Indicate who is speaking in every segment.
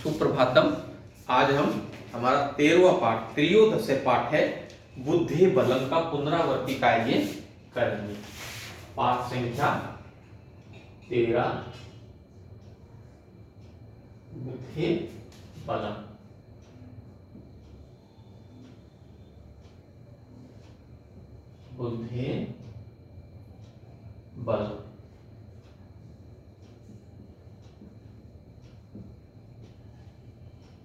Speaker 1: सुप्रभातम। आज हम हमारा 13वां पाठ त्रयोदश पाठ है बुद्धि बलम का पुनरावृत्ति कार्य करेंगे। पाठ संख्या 13 बुद्धि बलम। बुद्धि बल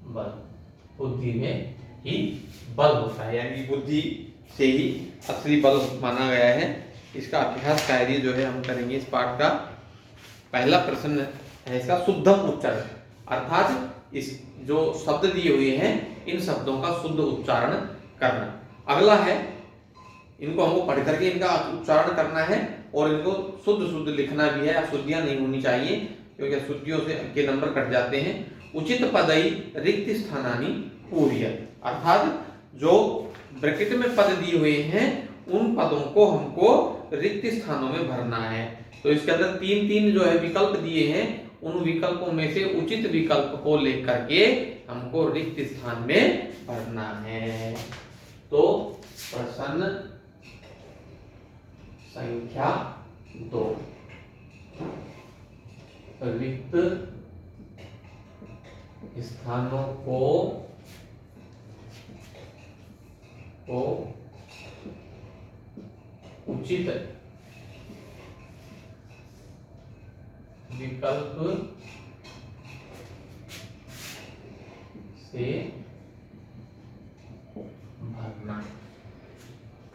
Speaker 1: बल बुद्धि में ही बल होता है, यानी बुद्धि से ही असली बल माना गया है। इसका अभ्यास कार्य जो है हम करेंगे। इस पाठ का पहला प्रश्न है इसका शुद्धम उच्चारण, अर्थात इस जो शब्द दिए हुए हैं इन शब्दों का शुद्ध उच्चारण करना। अगला है इनको हमको पढ़ करके इनका उच्चारण करना है और इनको शुद्ध शुद्ध लिखना भी है। अशुद्धियां नहीं होनी चाहिए क्योंकि अशुद्धियों से के नंबर कट जाते हैं। उचित पदई रिक्त स्थानानि पूर्यत, अर्थात जो ब्रैकेट में पद दिए हुए हैं उन पदों को हमको रिक्त स्थानों में भरना है। तो इसके अंदर तीन तीन जो है विकल्प दिए हैं, उन विकल्पों में से उचित विकल्प को लेकर के हमको रिक्त स्थान में भरना है। तो प्रश्न संख्या 2, रिक्त स्थानों को उचित विकल्प से भरना।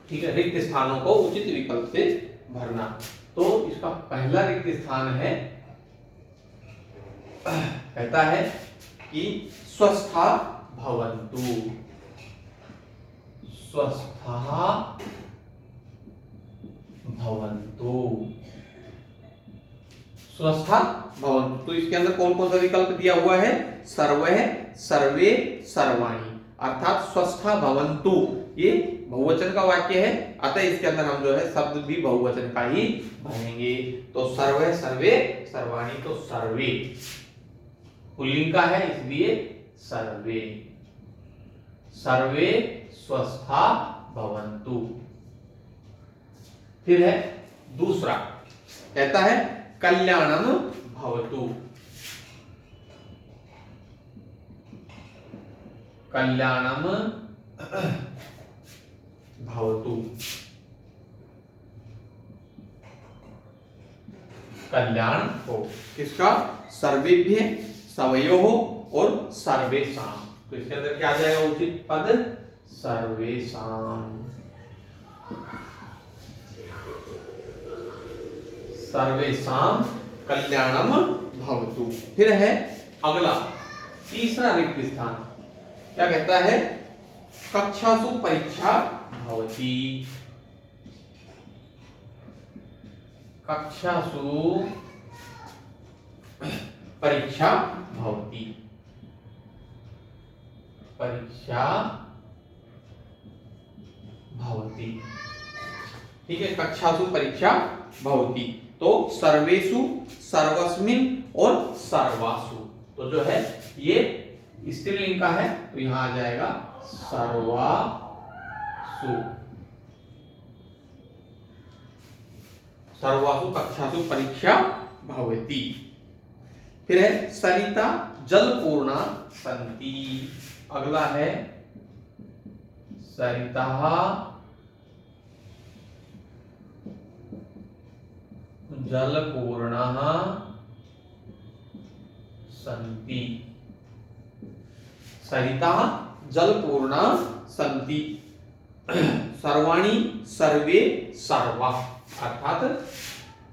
Speaker 1: ठीक है, रिक्त स्थानों को उचित विकल्प से भरना। तो इसका पहला रिक्त स्थान है, कहता है कि स्वस्था भवन्तु। स्वस्था भवन्तु, स्वस्था भवन्तु। तो इसके अंदर कौन कौन सा विकल्प दिया हुआ है? सर्वः, सर्वे, सर्वाणि, अर्थात स्वस्था भवन्तु ये बहुवचन का वाक्य है, अतः इसके अंदर हम जो है शब्द भी बहुवचन का ही भरेंगे। तो सर्वः, सर्वे, सर्वाणि, तो सर्वे पुल्लिंग का है इसलिए सर्वे। सर्वे स्वस्था भवन्तु। फिर है दूसरा, कहता है कल्याणम भवतु। कल्याणम भवतु, कल्याण हो। किसका? सर्वेभ्य, सवयोः और सर्वेषां। तो इसके अंदर क्या आ जाएगा उचित पद? सर्वेषां। सर्वेषां कल्याणम भवतु। फिर है अगला तीसरा रिक्त स्थान, क्या कहता है? कक्षासु परीक्षा भवति। कक्षासु परीक्षा भवति। परीक्षा भवति। ठीक है, कक्षासु परीक्षा भवति। तो सर्वेषु, सर्वस्मिन् और सर्वासु, तो जो है ये स्त्रीलिंग का है तो यहां आ जाएगा सर्वासु। सर्वासु कक्षासु परीक्षा भवति। फिर है सरिता जलपूर्णा सन्ति। अगला है सरिता जलपूर्णः सन्ति। सरिता जलपूर्णा सन्ति। सर्वाणि, सर्वे, सर्वा, अर्थात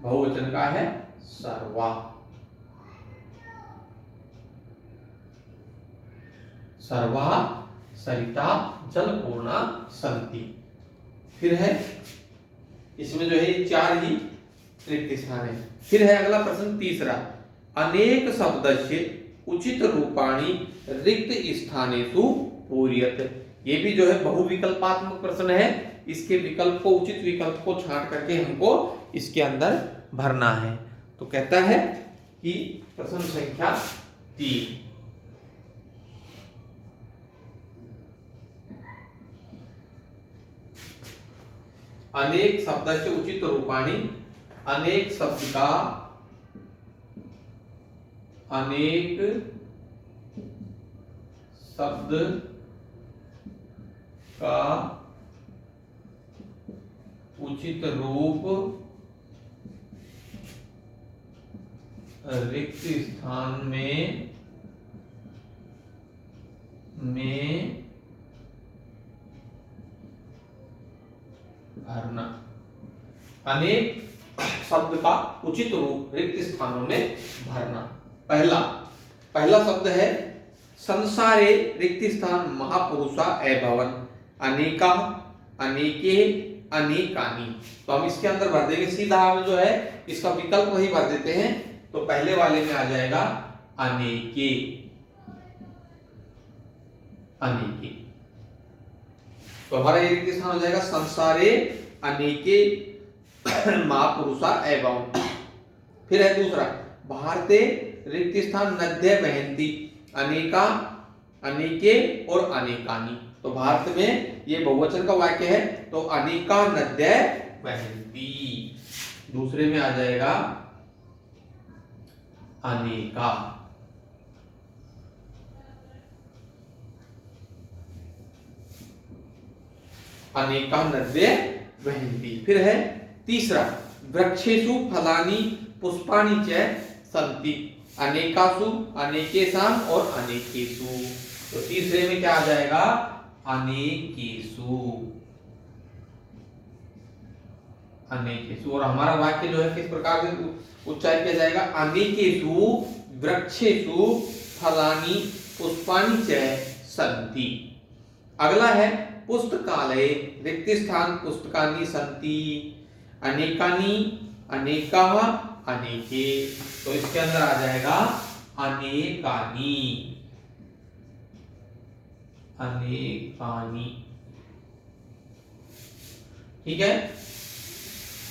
Speaker 1: बहुवचन का है सर्वा। सर्वा सरिता जलपूर्णा सन्ति। फिर है इसमें जो है चार ही रिक्त स्थान है। फिर है अगला प्रश्न तीसरा, अनेक शब्दस्य उचित रूपाणि रिक्त स्थानेषु पूर्यत। ये भी जो है बहुविकल्पात्मक प्रश्न है। इसके विकल्प को, उचित विकल्प को छांट करके हमको इसके अंदर भरना है। तो कहता है कि प्रश्न संख्या 3, अनेक शब्दाचे उचित रूपाने, अनेक शब्द का, अनेक शब्द का उचित रूप रिक्त स्थान में भरना। अनेक शब्द का उचित रूप रिक्त स्थानों में भरना। पहला शब्द है संसारे रिक्त स्थान महापुरुषा एभवन, अनेका, अनेके, अनेकानी। तो हम इसके अंदर भर देंगे सीधा, हम जो है इसका विकल्प वही भर देते हैं। तो पहले वाले में आ जाएगा अनेके, अनेके। तो हमारा ये रिक्त स्थान हो जाएगा संसारे अनेके महापुरुषा एवं। फिर है दूसरा, भारते रिक्त स्थान नद्य बहंती, अनेका, अनेके और अनेकानी। तो भारत में ये बहुवचन का वाक्य है, तो अनेका नद्य बहंती। दूसरे में आ जाएगा अनेका, अनेका नद्य बहंती। फिर है तीसरा, वृक्षेषु फलानि पुष्पाणि च सन्ति, अनेकासु, अनेकेषां और अनेकेषु। तो तीसरे में क्या आ जाएगा, अनेकेषु, अनेकेषु। और हमारा वाक्य जो है किस प्रकार से उच्चारित किया जाएगा, अनेकेषु वृक्षेषु फलानि पुष्पाणि च सन्ति। अगला है पुस्तकालय रिक्त स्थान पुस्तकानि सन्ति, अनेकानि, अनेकाः, अनेके। तो इसके अंदर आ जाएगा अनेकानि, अनेकानि। ठीक है।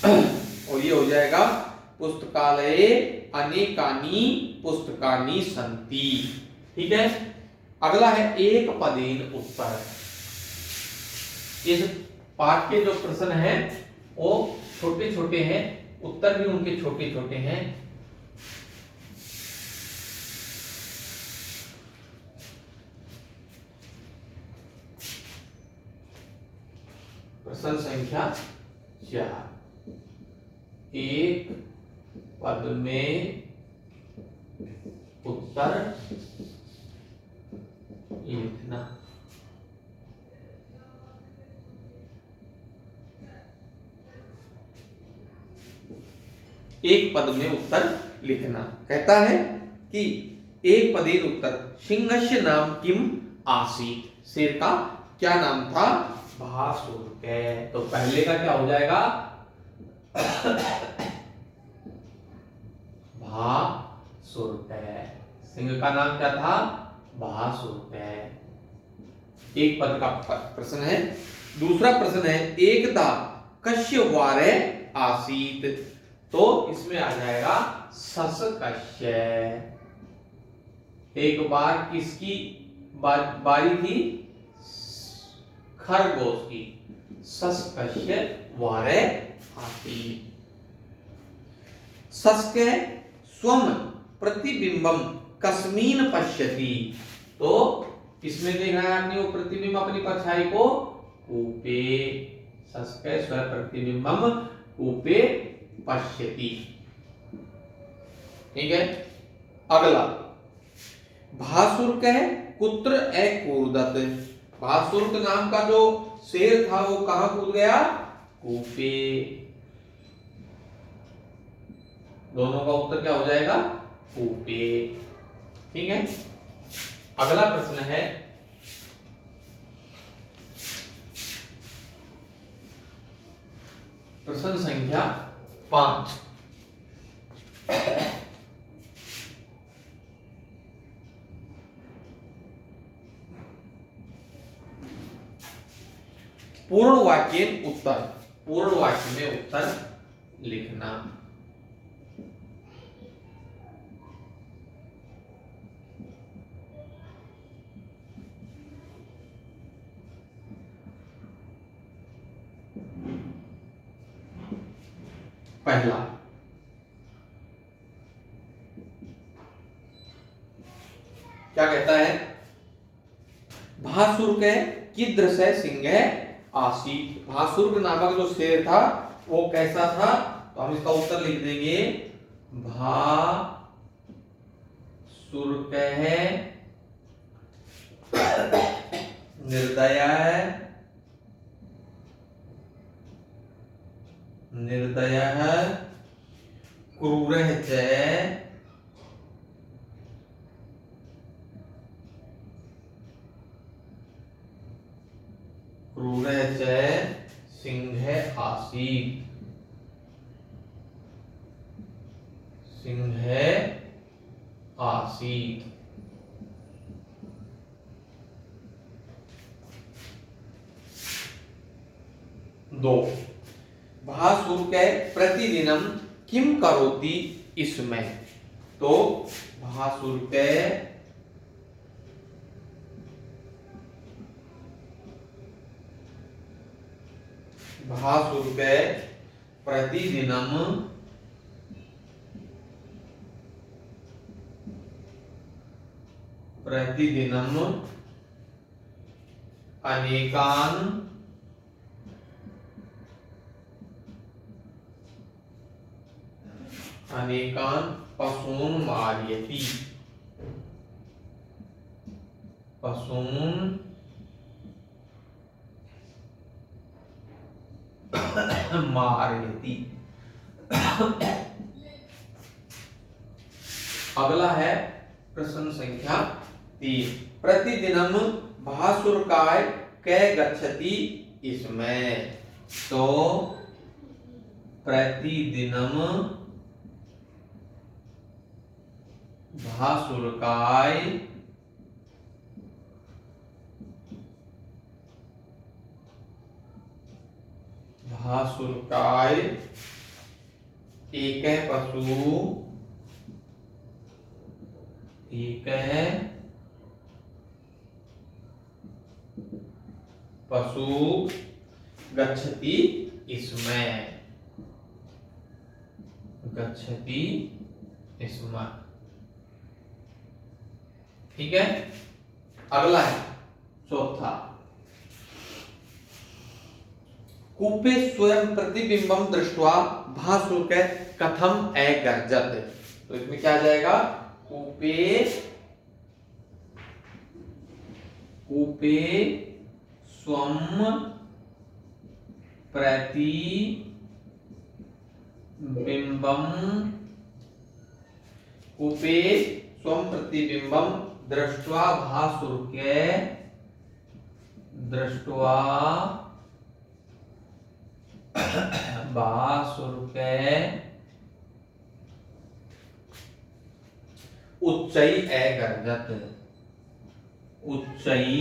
Speaker 1: और ये हो जाएगा पुस्तकालये अनेकानि पुस्तकानि सन्ति। ठीक है। अगला है एक पदेन उत्तर। इस पाठ के जो प्रश्न हैं वो छोटे छोटे हैं, उत्तर भी उनके छोटे छोटे हैं। प्रश्न संख्या 4, एक पद में उत्तर लिखना। एक पद में उत्तर लिखना। कहता है कि एक पदेन उत्तर, सिंहस्य नाम किम आसीत, शेर का क्या नाम था, भासुर। तो पहले का क्या हो जाएगा, भासुर। सिंह का नाम क्या था, भासुर। एक पद का प्रश्न है। दूसरा प्रश्न है एकदा कस्य वारे आसीत। तो इसमें आ जाएगा ससकस्य। एक बार किसकी बारी थी, खरगोश की। ससकस्य वारे आसीत। सस्के स्वम प्रतिबिंबम कस्मीन पश्यति। तो इसमें देख रहा है आपने वो प्रतिबिंब अपनी परछाई को कूपे। सस्के स्व प्रतिबिंबम कूपे पश्यति। ठीक है। अगला, भासुरक कुत्र अकूर्दत। भासुरक नाम का जो शेर था वो कहां कूद गया, कूपे। दोनों का उत्तर क्या हो जाएगा, कूपे। ठीक है। अगला प्रश्न है प्रश्न संख्या 5। पूर्ण वाक्य उत्तर, पूर्ण वाक्य में उत्तर लिखना। पहला। क्या कहता है? भासुर कीदृश सिंह आसीत। भासुर नामक जो शेर था वो कैसा था? तो हम इसका उत्तर लिख देंगे, भासुर निर्दयः क्रूरः च सिंह आसीत्। दो, भासुर प्रतिदिनम किम करोति इसमें। तो भासुर प्रतिदिनम अनेकान पशून मारयति। अगला है प्रश्न संख्या 3। प्रतिदिनम भासुरकाय कै गच्छति इसमें। तो प्रतिदिनम भासुरकाय एक पशु गच्छति इसमें। ठीक है। अगला है चौथा। कूपे स्वयं प्रतिबिंबम दृष्ट्वा भासुर कथम अगर्जत। तो इसमें क्या आ जाएगा? कूपे स्वयं प्रतिबिंबम दृष्ट्वा भासुर उच्चई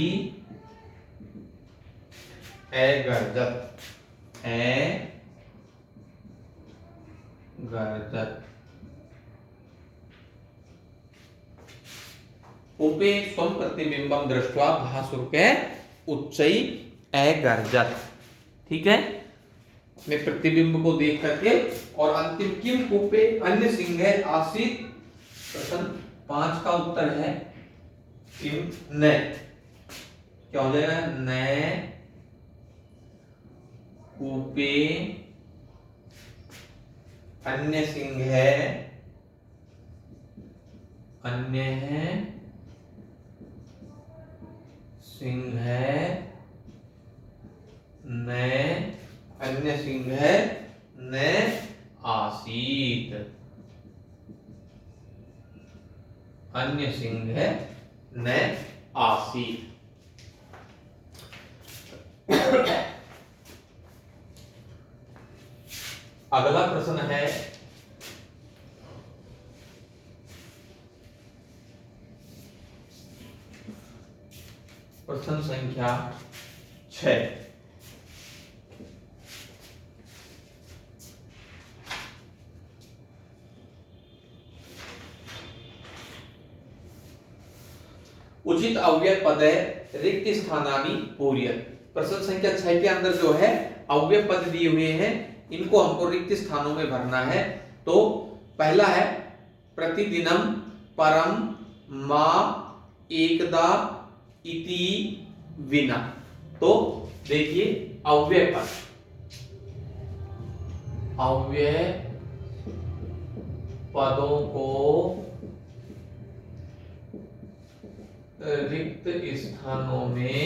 Speaker 1: अगर्जत। उपे स्वयं प्रतिबिंबम दृष्ट्वा भासुर उच्चई अगर्जत। ठीक है। अपने प्रतिबिंब को देख करके। और अंतिम किम कूपे अन्य सिंह आसीत। प्रश्न 5 का उत्तर है किम न। क्या हो जाएगा? न कूपे अन्य सिंह न आसीत। अगला प्रश्न है प्रश्न संख्या 6। उचित अव्यय पद रिक्त स्थानानि पूर्यत। प्रश्न संख्या 6 के अंदर जो है अव्यय पद दिए हुए हैं, इनको हमको रिक्त स्थानों में भरना है। तो पहला है प्रतिदिनम परम मा एकदा इति विना। तो देखिए अव्यय पद, अव्यय पदों को रिक्त स्थानों में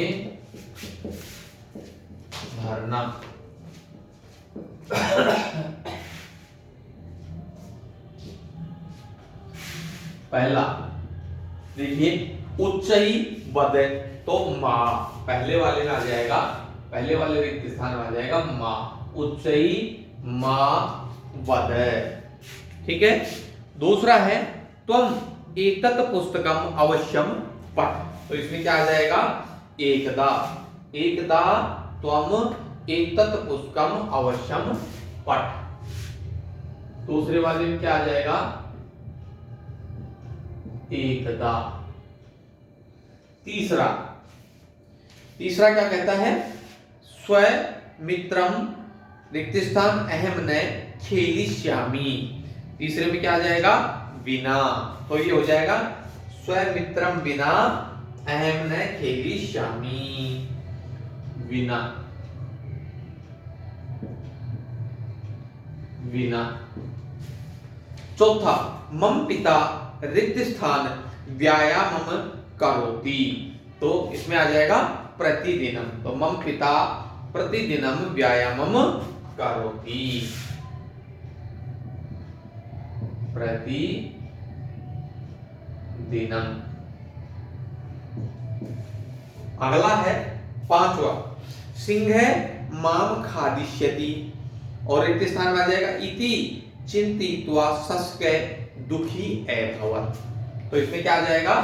Speaker 1: भरना। पहला देखिए उच्चई वद, तो मां पहले वाले में आ जाएगा, पहले वाले रिक्त स्थान में आ जाएगा मां, उच्चई मां वद। ठीक है। दूसरा है त्वम एतत् पुस्तकम अवश्यम पठ, तो इसमें क्या आ जाएगा एकदा, एकदा त्वम एतत् पुस्तकम अवश्यम पठ। दूसरे वाले में क्या आ जाएगा एकदा। तीसरा, तीसरा क्या कहता है स्व मित्रम रिक्त स्थान अहम न खेलिष्यामि, तीसरे में क्या आ जाएगा बिना, तो ये हो जाएगा स्वमित्रम बिना अहम न खेलिष्यामि, बिना, बिना। चौथा मम पिता रिक्त स्थान व्यायामम करोति, तो इसमें आ जाएगा प्रतिदिनम, तो मम पिता प्रतिदिनम व्यायामम करोति, प्रतिदिनम। अगला है पांचवा सिंह माम खादिष्यति, और रिक्त स्थान में आ जाएगा इति चिंतित्वा सस्के दुखी अभवत्, तो इसमें क्या आ जाएगा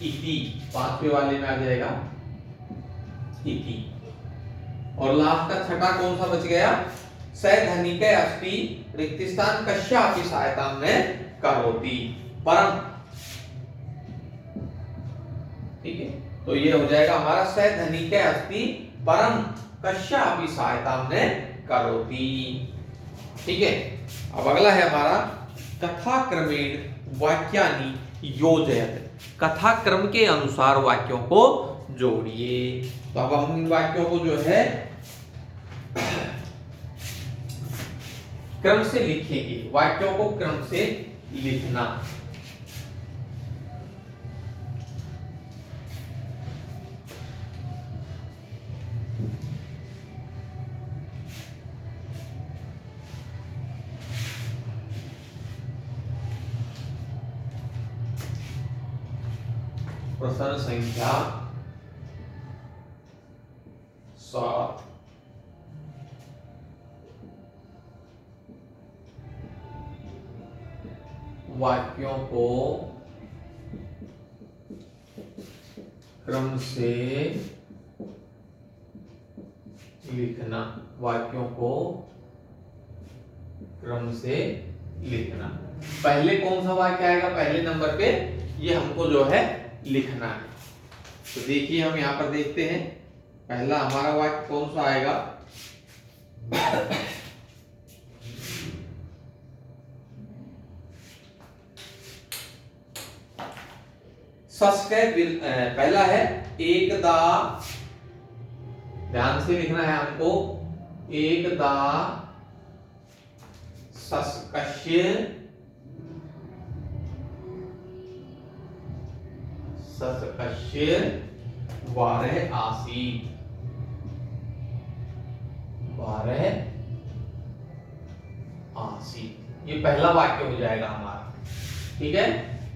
Speaker 1: इति, पांचवे वाले में आ जाएगा इति। और लास्ट का छठा कौन सा बच गया स धनिक अस्ति रिक्त स्थान कस्यापि सहायता में करोति परम, ठीक है। तो ये हो जाएगा हमारा स धनिक अस्ति परम कस्यापि सहायता में करोति, ठीक है। अब अगला है हमारा कथा क्रमेण वाक्यानि योजयत, कथा क्रम के अनुसार वाक्यों को जोड़िए। तो अब हम इन वाक्यों को जो है क्रम से लिखेंगे, वाक्यों को क्रम से लिखना। प्रश्न संख्या 7, वाक्यों को क्रम से लिखना, वाक्यों को क्रम से लिखना। पहले कौन सा वाक्य आएगा पहले नंबर पे, ये हमको जो है लिखना है। तो देखिए हम यहां पर देखते हैं पहला हमारा वाक्य कौन सा आएगा पहला है एकदा, ध्यान से लिखना है हमको, एकदा सस्कस्य वारः आसीत्, वारः आसीत्, ये पहला वाक्य हो जाएगा हमारा, ठीक है।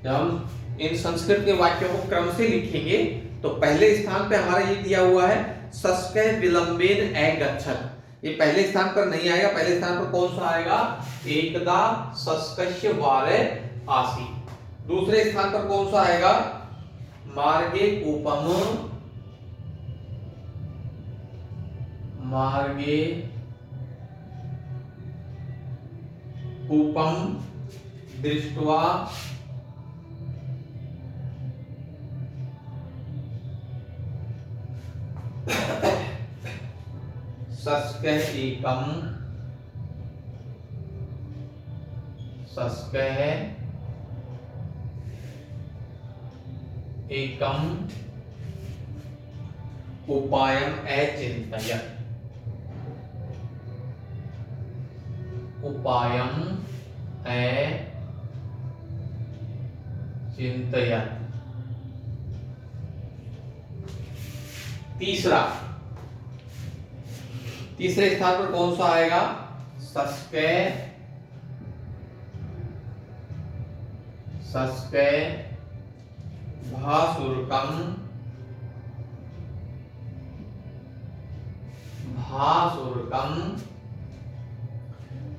Speaker 1: जब हम इन संस्कृत के वाक्यों को क्रम से लिखेंगे तो पहले स्थान पे हमारा ये दिया हुआ है सस्कै विलंबेन अगच्छत्, ये पहले स्थान पर नहीं आएगा, पहले स्थान पर कौन सा आएगा एकदा सस्कस्य वारः आसीत्। दूसरे स्थान पर कौन सा आएगा मार्गे कूपम, मार्गे कूपम दृष्ट्वा सस्कः एकम शस्कः एकम उपायम अचिन्तयत्। उपायम अचिन्तयत्। तीसरे स्थान पर कौन सा आएगा? शस्कै भासुरकम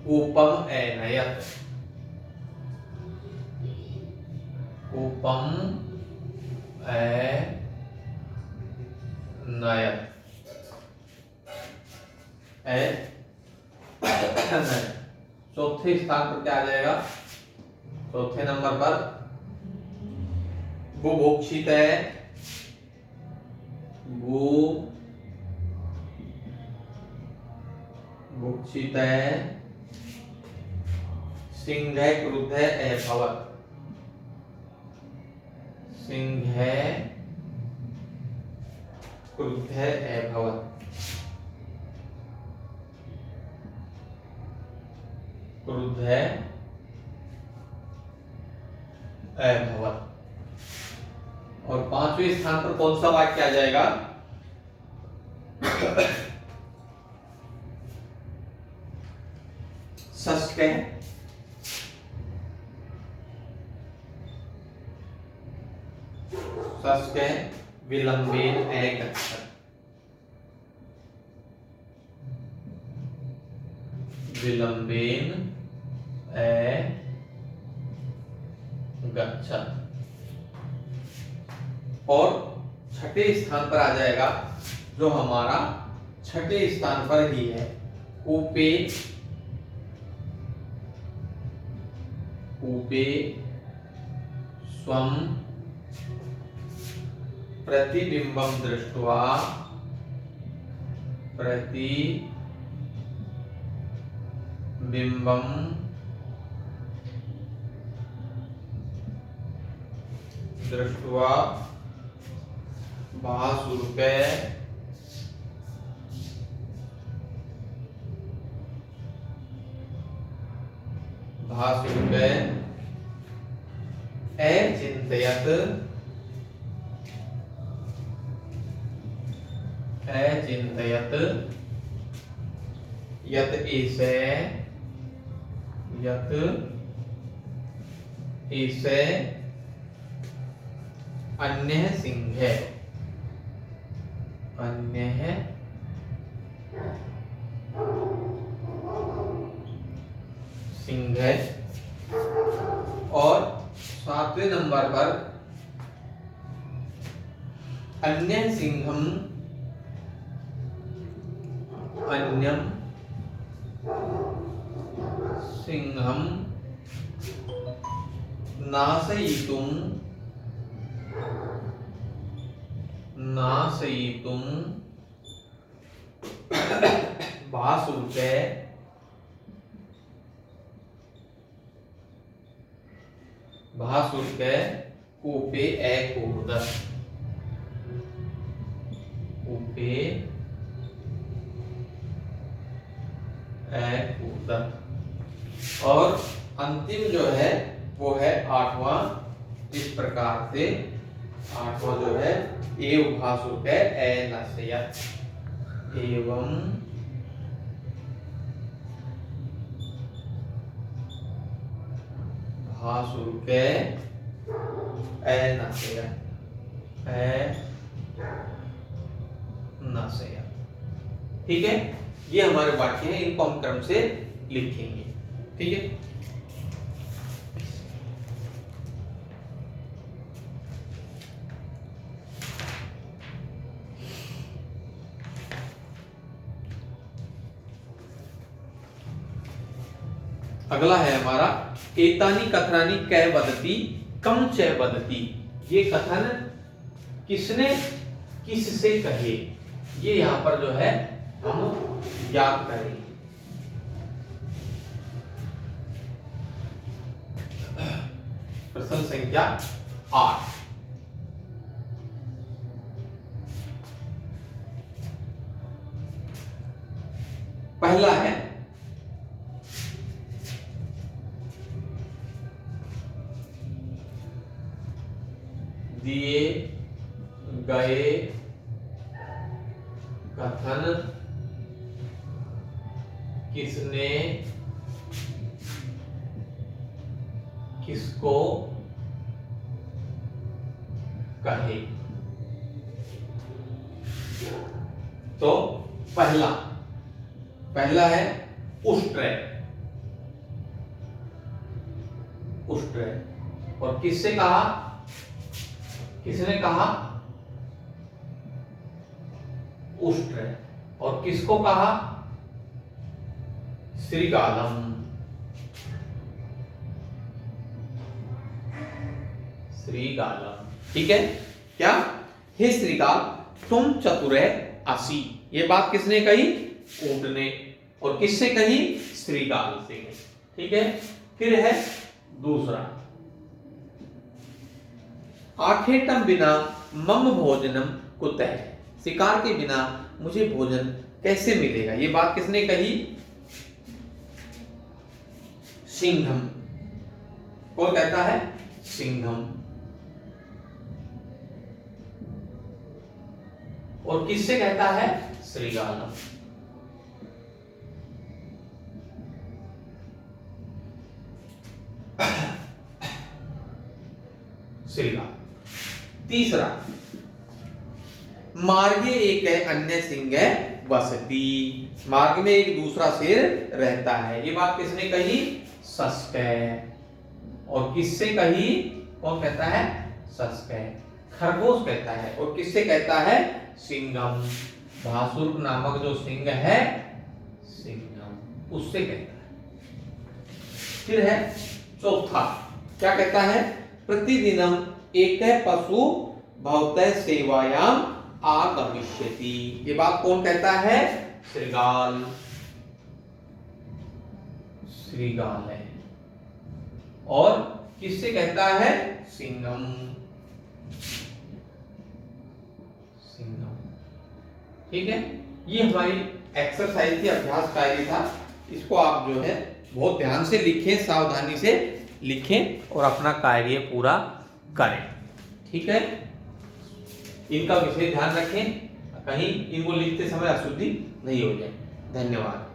Speaker 1: उपम एनयत। उपम एनयत। चौथे स्थान पर क्या आ जाएगा? चौथे नंबर पर बुभुक्षित सिंह क्रुद्ध अभवत्। सिंह क्रुद्ध अभवत्। क्रुद्ध अभवत्। और पांचवें स्थान पर कौन सा वाक्य आ जाएगा? शस्कै विलंबेन अगच्छत्। विलंबेन अगच्छत्। और छठे स्थान पर आ जाएगा, जो हमारा छठे स्थान पर ही है, कूपे स्वम प्रतिबिंबम दृष्ट्वा भासुरकै अचिन्तयत्। यत ईसे अन्य सिंह। और सातवें नंबर पर अन्यम सिंहम नाशयितुं भासुरकै कूपे अकूर्दत। और अंतिम जो है वो है आठवां। इस प्रकार से आठवां जो है एव भासुरकै अनश्यत्। एवं भासुरकै अनश्यत्। ठीक है, ये हमारे वाक्य हैं, इनको हम क्रम से लिखेंगे। ठीक है, अगला है हमारा एतानी कथनानि कै वदति कम च वदति। ये कथन किसने किससे कहे, ये यहां पर जो है हम ज्ञात करेंगे। प्रश्न संख्या 8। पहला है दिए गए कथन किसने किसको कहे। तो पहला है उष्ट्र। और किससे कहा, किसने कहा उष्ट्र, और किसको कहा श्रीकालम। श्रीकालम, ठीक है। क्या, हे श्रीकाल तुम चतुर असी, ये बात किसने कही, ऊंट ने। और किससे कही, श्रीकाल से कही, ठीक है। फिर है दूसरा, आखेटम बिना मम भोजनम कुतः, शिकार के बिना मुझे भोजन कैसे मिलेगा, ये बात किसने कही, सिंघम। कौन कहता है, सिंघम। और किससे कहता है, श्रीकालम। श्रीकाल। तीसरा, मार्गे एक है अन्य सिंह वसती, मार्ग में एक दूसरा शेर रहता है, ये बात किसने कही, सस्कै। और किससे कही, कौन कहता है, सस्कै, खरगोश कहता है। और किससे कहता है, सिंघम, भासुर नामक जो सिंह है, सिंघम, उससे कहता है। फिर है चौथा, क्या कहता है, प्रतिदिनम एक पशु भवतः सेवायाम आगमिष्यति, ये बात कौन कहता है, श्रीकाल। श्रीकाल है। और किससे कहता है, सिंघम। सिंघम, ठीक है। ये हमारी एक्सरसाइज थी, अभ्यास कार्य था। इसको आप जो है बहुत ध्यान से लिखें, सावधानी से लिखें और अपना कार्य पूरा करें, ठीक है। इनका विशेष ध्यान रखें, कहीं इनको लिखते समय अशुद्धि नहीं हो जाए। धन्यवाद।